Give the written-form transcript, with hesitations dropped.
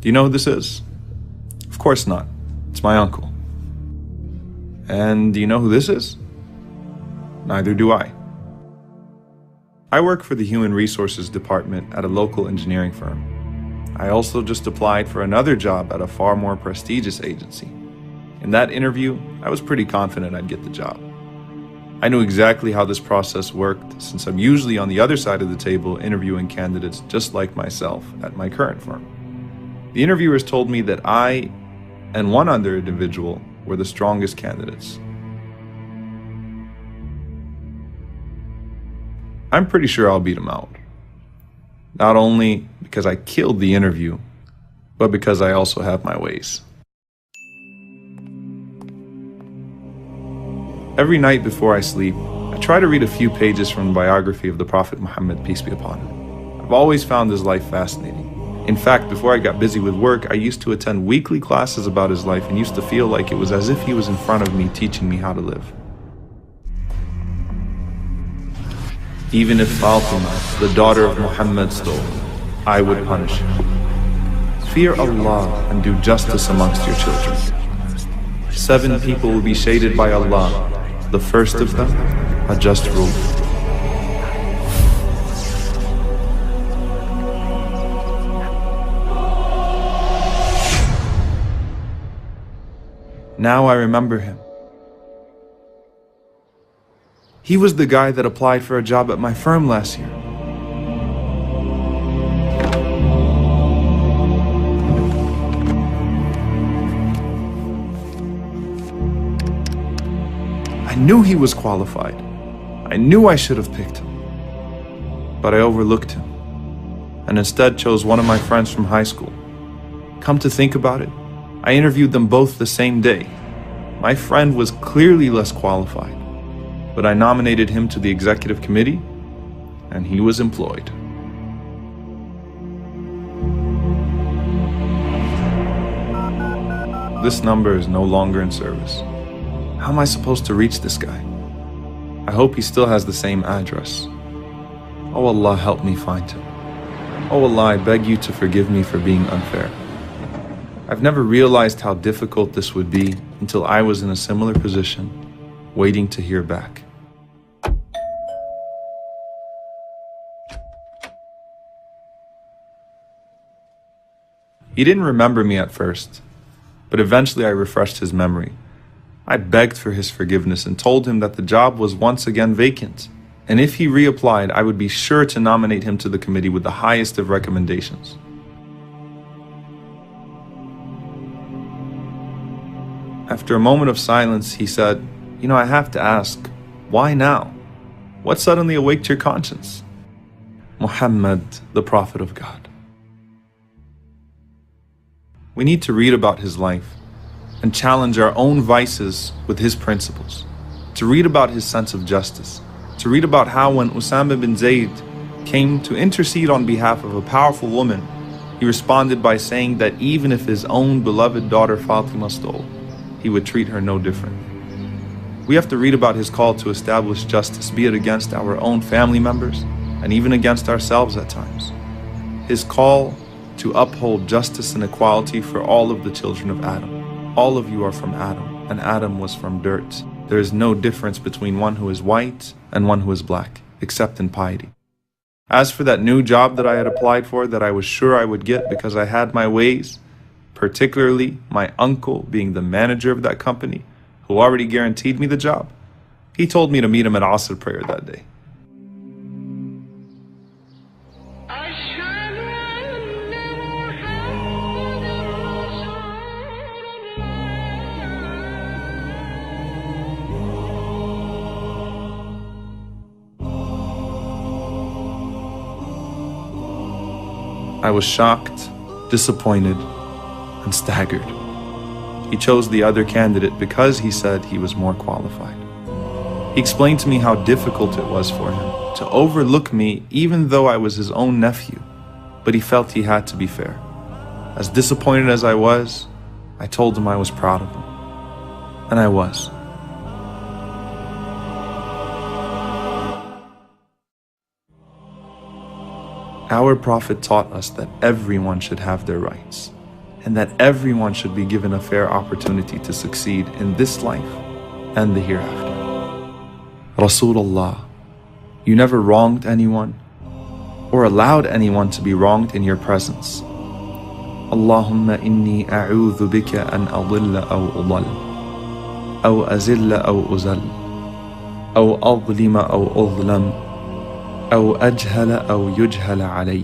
Do you know who this is? Of course not. It's my uncle. And do you know who this is? Neither do I. I work for the Human Resources Department at a local engineering firm. I also just applied for another job at a far more prestigious agency. In that interview, I was pretty confident I'd get the job. I knew exactly how this process worked since I'm usually on the other side of the table interviewing candidates just like myself at my current firm. The interviewers told me that I and one other individual were the strongest candidates. I'm pretty sure I'll beat him out. Not only because I killed the interview, but because I also have my ways. Every night before I sleep, I try to read a few pages from the biography of the Prophet Muhammad, peace be upon him. I've always found his life fascinating. In fact, before I got busy with work, I used to attend weekly classes about his life and used to feel like it was as if he was in front of me teaching me how to live. Even if Fatima, the daughter of Muhammad, stole, I would punish him. Fear Allah and do justice amongst your children. 7 people will be shaded by Allah, the first of them, a just ruler. Now I remember him. He was the guy that applied for a job at my firm last year. I knew he was qualified. I knew I should have picked him. But I overlooked him and instead chose one of my friends from high school. Come to think about it, I interviewed them both the same day. My friend was clearly less qualified, but I nominated him to the executive committee and he was employed. This number is no longer in service. How am I supposed to reach this guy? I hope he still has the same address. Oh Allah, help me find him. Oh Allah, I beg you to forgive me for being unfair. I've never realized how difficult this would be until I was in a similar position, waiting to hear back. He didn't remember me at first, but eventually I refreshed his memory. I begged for his forgiveness and told him that the job was once again vacant, and if he reapplied, I would be sure to nominate him to the committee with the highest of recommendations. After a moment of silence, he said, "You know, I have to ask, why now? What suddenly awaked your conscience?" Muhammad, the Prophet of God. We need to read about his life and challenge our own vices with his principles, to read about his sense of justice, to read about how when Usama bin Zayd came to intercede on behalf of a powerful woman, he responded by saying that even if his own beloved daughter Fatima stole, he would treat her no different. We have to read about his call to establish justice, be it against our own family members and even against ourselves at times. His call to uphold justice and equality for all of the children of Adam. All of you are from Adam, and Adam was from dirt. There is no difference between one who is white and one who is black, except in piety. As for that new job that I had applied for that I was sure I would get because I had my ways, particularly my uncle being the manager of that company, who already guaranteed me the job, he told me to meet him at Asr prayer that day. I was shocked, disappointed, and staggered. He chose the other candidate because he said he was more qualified. He explained to me how difficult it was for him to overlook me even though I was his own nephew, but he felt he had to be fair. As disappointed as I was, I told him I was proud of him. And I was. Our Prophet taught us that everyone should have their rights, and that everyone should be given a fair opportunity to succeed in this life and the hereafter. Rasulullah, you never wronged anyone or allowed anyone to be wronged in your presence. Allahumma inni a'udhu bika an adilla aw udal, aw azilla aw uzal, aw adlima aw udlam, aw ajhala aw yujhala alay.